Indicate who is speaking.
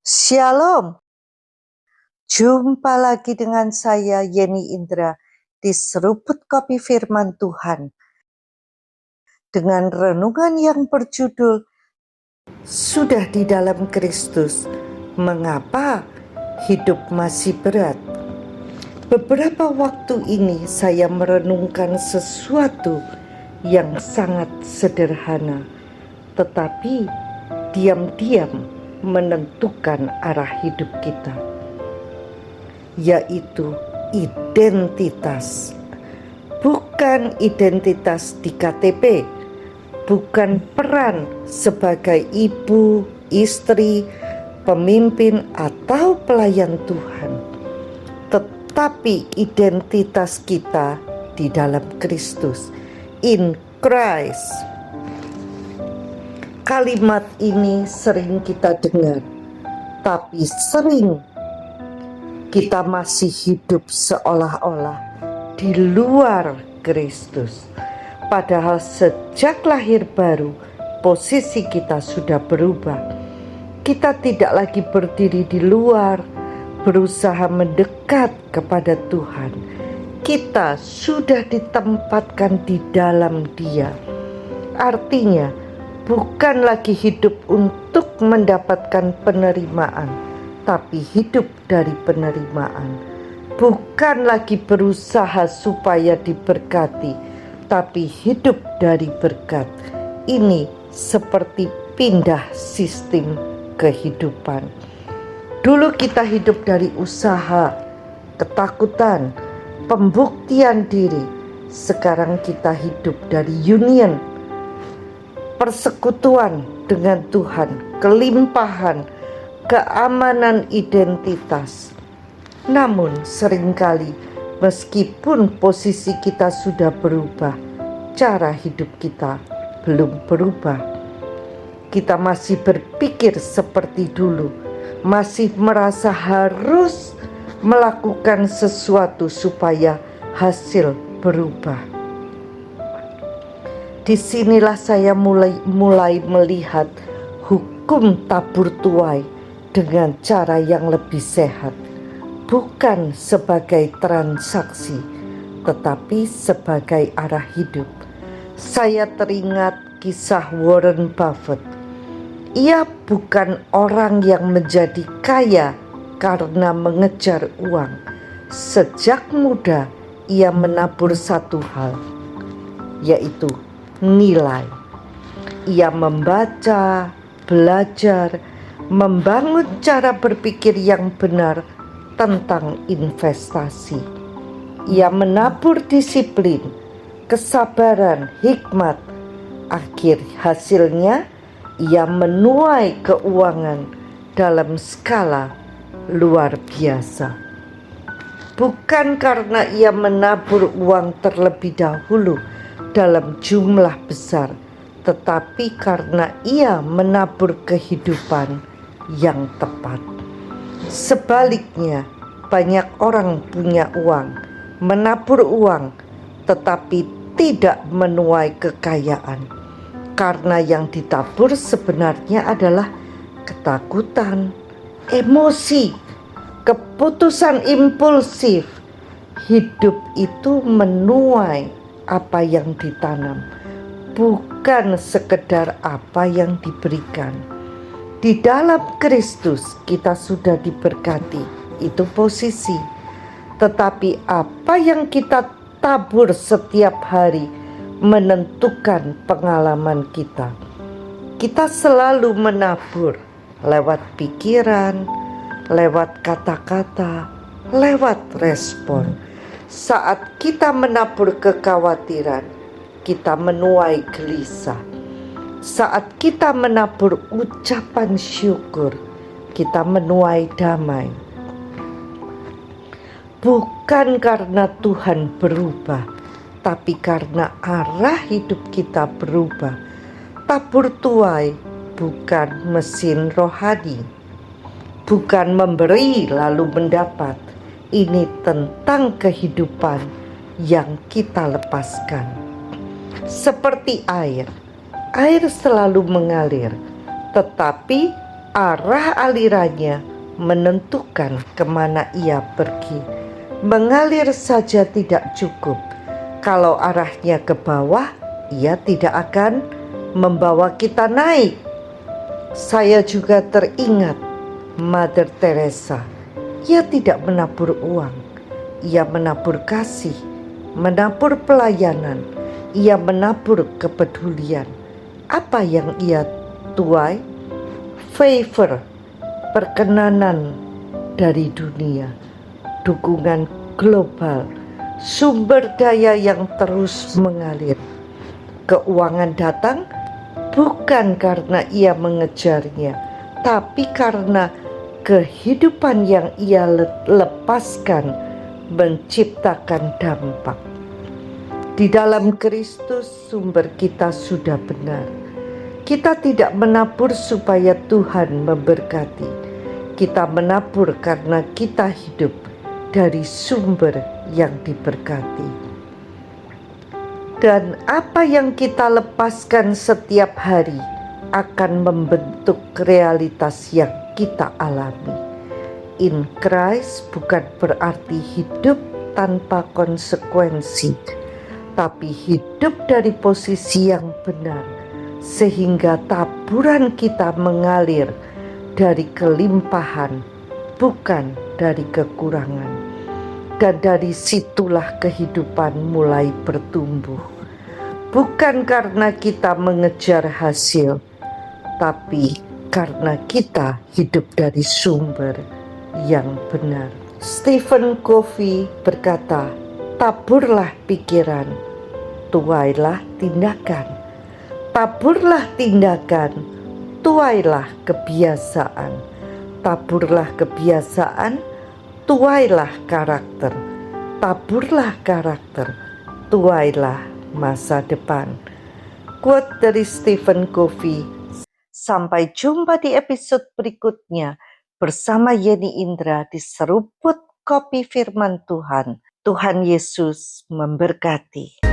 Speaker 1: Shalom, jumpa lagi dengan saya Yeni Indra di Seruput Kopi Firman Tuhan dengan renungan yang berjudul Sudah di dalam Kristus, mengapa hidup masih berat? Beberapa waktu ini saya merenungkan sesuatu yang sangat sederhana, tetapi diam-diam menentukan arah hidup kita, yaitu identitas. Bukan identitas di KTP, bukan peran sebagai ibu, istri, pemimpin, atau pelayan Tuhan, tetapi identitas kita di dalam Kristus, in Christ. Kalimat ini sering kita dengar, tapi sering kita masih hidup seolah-olah di luar Kristus. Padahal sejak lahir baru, posisi kita sudah berubah. Kita tidak lagi berdiri di luar, berusaha mendekat kepada Tuhan. Kita sudah ditempatkan di dalam Dia. Artinya, bukan lagi hidup untuk mendapatkan penerimaan, tapi hidup dari penerimaan. Bukan lagi berusaha supaya diberkati, tapi hidup dari berkat. Ini seperti pindah sistem kehidupan. Dulu kita hidup dari usaha, ketakutan, pembuktian diri. Sekarang kita hidup dari union, persekutuan dengan Tuhan, kelimpahan, keamanan identitas. Namun seringkali meskipun posisi kita sudah berubah, cara hidup kita belum berubah. Kita masih berpikir seperti dulu, masih merasa harus melakukan sesuatu supaya hasil berubah. Disinilah saya mulai melihat hukum tabur tuai dengan cara yang lebih sehat, bukan sebagai transaksi, tetapi sebagai arah hidup. Saya teringat kisah Warren Buffett. Ia bukan orang yang menjadi kaya karena mengejar uang. Sejak muda ia menabur satu hal, yaitu nilai. Ia membaca, belajar, membangun cara berpikir yang benar tentang investasi. Ia menabur disiplin, kesabaran, hikmat. Akhir hasilnya ia menuai keuangan dalam skala luar biasa. Bukan karena ia menabur uang terlebih dahulu dalam jumlah besar, tetapi karena ia menabur kehidupan yang tepat. Sebaliknya, banyak orang punya uang, menabur uang, tetapi tidak menuai kekayaan, karena yang ditabur sebenarnya adalah ketakutan, emosi, keputusan impulsif. Hidup itu menuai apa yang ditanam, bukan sekedar apa yang diberikan. Di dalam Kristus kita sudah diberkati, itu posisi. Tetapi apa yang kita tabur setiap hari menentukan pengalaman kita. Kita selalu menabur lewat pikiran, lewat kata-kata, lewat respon. Saat kita menabur kekhawatiran, kita menuai gelisah. Saat kita menabur ucapan syukur, kita menuai damai. Bukan karena Tuhan berubah, tapi karena arah hidup kita berubah. Tabur tuai bukan mesin rohani, bukan memberi lalu mendapat. Ini tentang kehidupan yang kita lepaskan. Seperti air selalu mengalir, tetapi Arah alirannya menentukan kemana ia pergi. Mengalir saja tidak cukup. Kalau arahnya ke bawah, ia tidak akan membawa kita naik. Saya juga teringat Mother Teresa. Ia tidak menabur uang, ia menabur kasih, menabur pelayanan, ia menabur kepedulian. Apa yang ia tuai? Favor, perkenanan dari dunia, dukungan global, sumber daya yang terus mengalir. Keuangan datang bukan karena ia mengejarnya, tapi karena kehidupan yang ia lepaskan menciptakan dampak. Di dalam Kristus sumber kita sudah benar. Kita tidak menabur supaya Tuhan memberkati. Kita menabur karena kita hidup dari sumber yang diberkati. Dan apa yang kita lepaskan setiap hari akan membentuk realitas yang kita alami. In Christ bukan berarti hidup tanpa konsekuensi, tapi hidup dari posisi yang benar, sehingga taburan kita mengalir dari kelimpahan, bukan dari kekurangan. Dan dari situlah kehidupan mulai bertumbuh. Bukan karena kita mengejar hasil, tapi karena kita hidup dari sumber yang benar. Stephen Covey berkata, taburlah pikiran, tuailah tindakan. Taburlah tindakan, tuailah kebiasaan. Taburlah kebiasaan, tuailah karakter. Taburlah karakter, tuailah masa depan. Quote dari Stephen Covey. Sampai jumpa di episode berikutnya bersama Yeni Indra di Seruput Kopi Firman Tuhan. Tuhan Yesus memberkati.